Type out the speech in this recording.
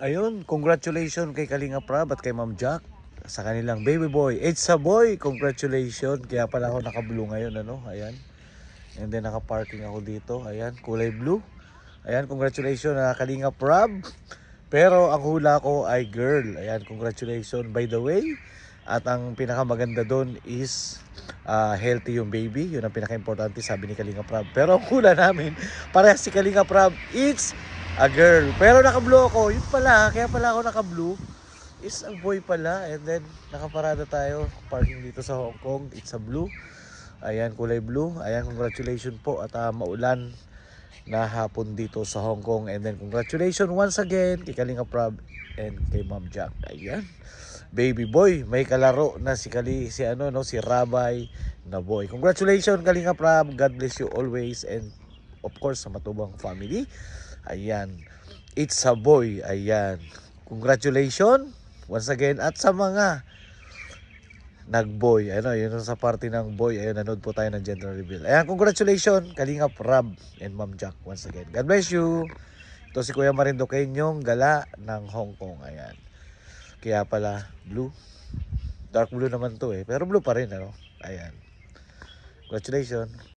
Ayun, congratulations kay Kalinga Prab at kay Ma'am Jack sa kanilang baby boy. It's a boy, congratulations. Kaya pala ako naka-blue ngayon, ano? Ayan. And then naka-parking ako dito. Ayan, kulay blue. Ayan, congratulations na Kalinga Prab. Pero ang hula ko ay girl. Ayan, congratulations. By the way, at ang pinakamaganda doon is healthy yung baby. Yun ang pinaka-importante, sabi ni Kalinga Prab. Pero ang hula namin, parehas si Kalinga Prab, it's a girl. Pero naka-blue ako. Yun pala, kaya pala ako naka-blue. Is a boy pala. And then, nakaparada tayo. Parking dito sa Hong Kong. It's a blue. Ayan, kulay blue. Ayan, congratulations po. At maulan na hapon dito sa Hong Kong. And then congratulations once again kay Kalinga Prab and kay Ma'am Jack. Ayan. Baby boy, may kalaro na si si Rabay na boy. Congratulations Kalinga Prab. God bless you always and of course sa Matubang family. Ayan. It's a boy. Ayan. Congratulations once again at sa mga nag-boy. Ano, yun sa party ng boy. Ayun, nanood po tayo ng gender reveal. Ayan, congratulations, Kalinga Prab and Ma'am Jack once again. God bless you. Ito si Kuya Marinduqueñong gala ng Hong Kong. Ayan. Kaya pala, blue. Dark blue naman to eh. Pero blue pa rin, ano. Ayan. Congratulations.